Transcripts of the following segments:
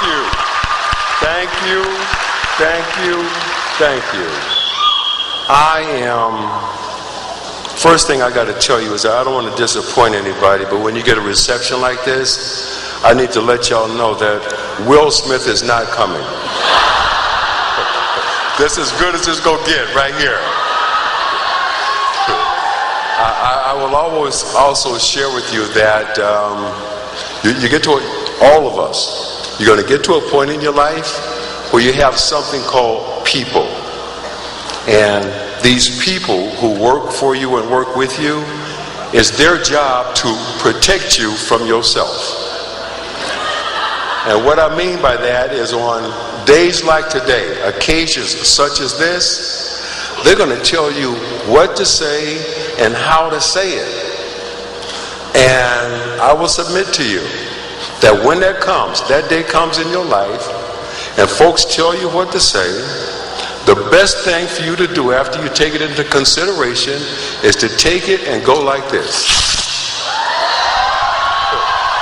you. Thank you. Thank you. Thank you. First thing I got to tell you is I don't want to disappoint anybody, but when you get a reception like this, I need to let y'all know that Will Smith is not coming. This is as good as it's going to get right here. I will always also share with you that you get to all of us. You're going to get to a point in your life where you have something called people. And these people who work for you and work with you, it's their job to protect you from yourself. And what I mean by that is on days like today, occasions such as this, they're going to tell you what to say and how to say it. And I will submit to you that when that day comes in your life, and folks tell you what to say, the best thing for you to do after you take it into consideration is to take it and go like this.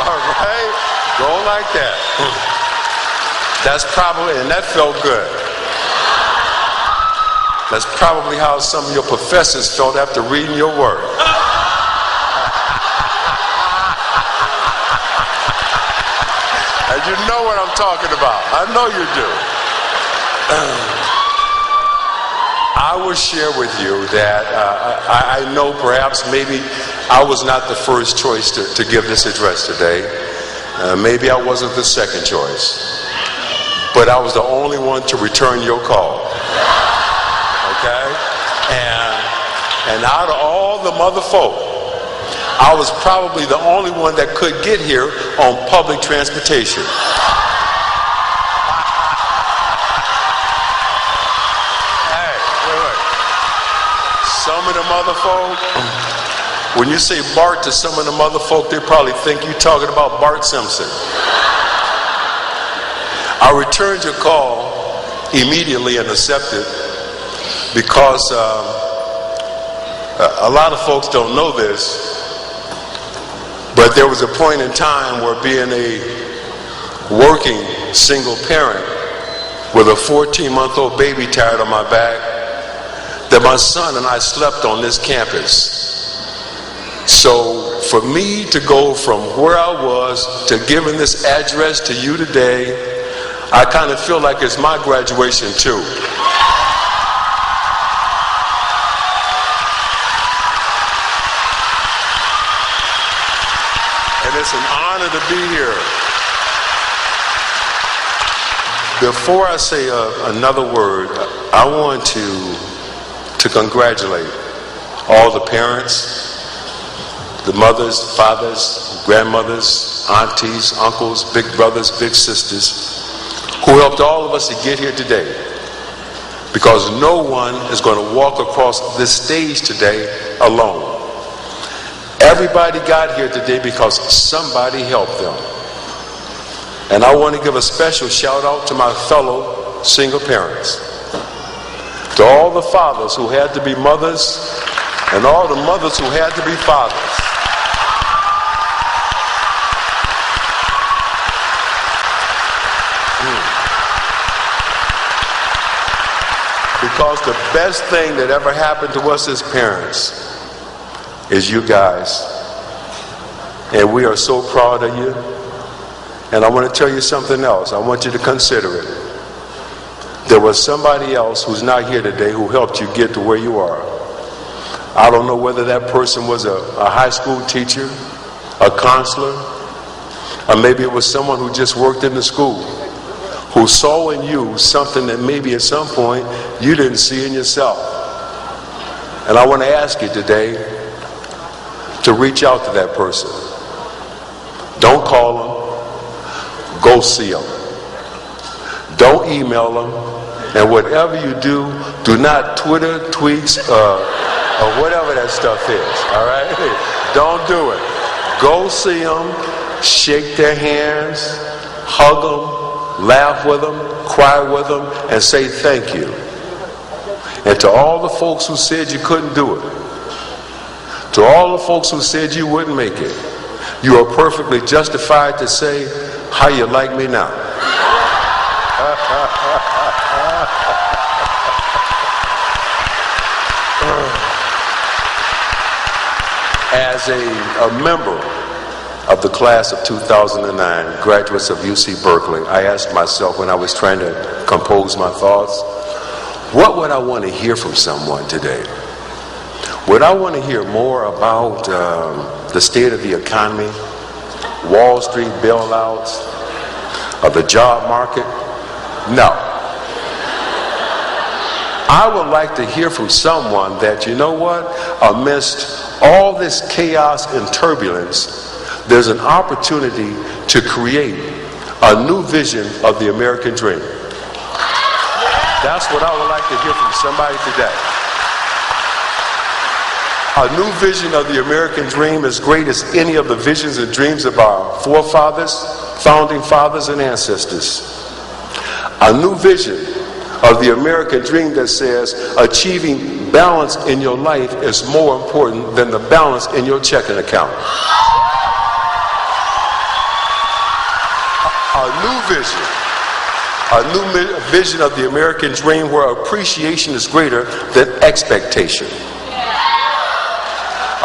All right? Go like that. That's probably, and that felt good. That's probably how some of your professors felt after reading your work. And you know what I'm talking about. I know you do. I will share with you that I know perhaps maybe I was not the first choice to give this address today. Maybe I wasn't the second choice. But I was the only one to return your call. Okay? And out of all the mother folk, I was probably the only one that could get here on public transportation. Hey, wait. Some of the mother folk, when you say Bart to some of the mother folk, they probably think you're talking about Bart Simpson. I returned your call immediately and accepted because a lot of folks don't know this, but there was a point in time where being a working single parent with a 14-month-old baby tied on my back, that my son and I slept on this campus. So for me to go from where I was to giving this address to you today, I kind of feel like it's my graduation too. And it's an honor to be here. Before I say another word, I want to congratulate all the parents, the mothers, fathers, grandmothers, aunties, uncles, big brothers, big sisters, who helped all of us to get here today. Because no one is going to walk across this stage today alone. Everybody got here today because somebody helped them. And I want to give a special shout out to my fellow single parents. To all the fathers who had to be mothers and all the mothers who had to be fathers. Because the best thing that ever happened to us as parents is you guys. And we are so proud of you. And I want to tell you something else. I want you to consider it. There was somebody else who's not here today who helped you get to where you are. I don't know whether that person was a high school teacher, a counselor, or maybe it was someone who just worked in the school, who saw in you something that maybe at some point you didn't see in yourself. And I want to ask you today to reach out to that person. Don't call them. Go see them. Don't email them. And whatever you do, do not Twitter, tweets, or whatever that stuff is. All right? Don't do it. Go see them. Shake their hands. Hug them. Laugh with them, cry with them, and say thank you. And to all the folks who said you couldn't do it, to all the folks who said you wouldn't make it, you are perfectly justified to say, how you like me now? As a member of the class of 2009, graduates of UC Berkeley, I asked myself when I was trying to compose my thoughts, what would I want to hear from someone today? Would I want to hear more about the state of the economy, Wall Street bailouts, of the job market? No. I would like to hear from someone that, you know what, amidst all this chaos and turbulence, there's an opportunity to create a new vision of the American dream. That's what I would like to hear from somebody today. A new vision of the American dream as great as any of the visions and dreams of our forefathers, founding fathers, and ancestors. A new vision of the American dream that says achieving balance in your life is more important than the balance in your checking account. A new vision of the American dream where appreciation is greater than expectation.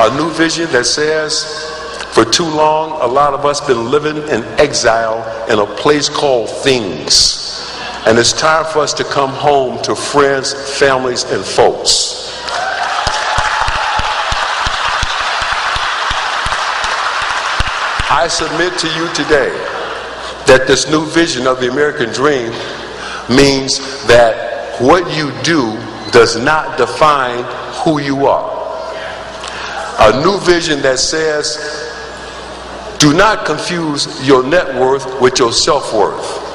A new vision that says, for too long, a lot of us been living in exile in a place called things. And it's time for us to come home to friends, families, and folks. I submit to you today that this new vision of the American dream means that what you do does not define who you are. A new vision that says, do not confuse your net worth with your self-worth.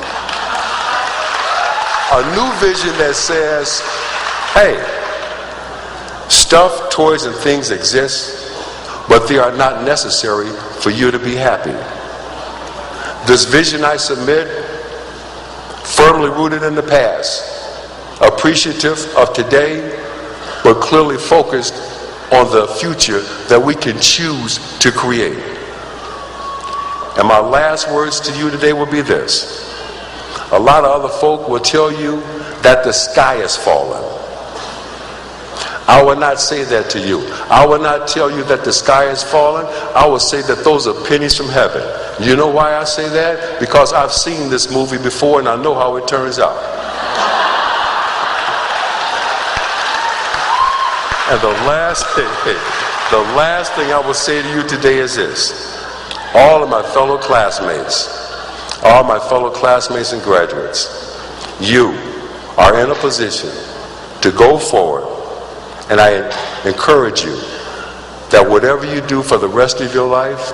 A new vision that says, hey, stuff, toys, and things exist, but they are not necessary for you to be happy. This vision I submit, firmly rooted in the past, appreciative of today, but clearly focused on the future that we can choose to create. And my last words to you today will be this. A lot of other folk will tell you that the sky is falling. I will not say that to you. I will not tell you that the sky is falling. I will say that those are pennies from heaven. You know why I say that? Because I've seen this movie before and I know how it turns out. And the last thing I will say to you today is this. All of my fellow classmates and graduates, you are in a position to go forward. And I encourage you that whatever you do for the rest of your life,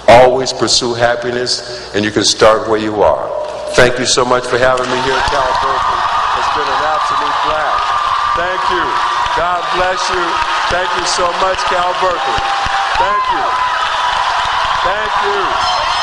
always pursue happiness, and you can start where you are. Thank you so much for having me here at Cal Berkeley. It's been an absolute blast. Thank you. God bless you. Thank you so much, Cal Berkeley. Thank you. Thank you.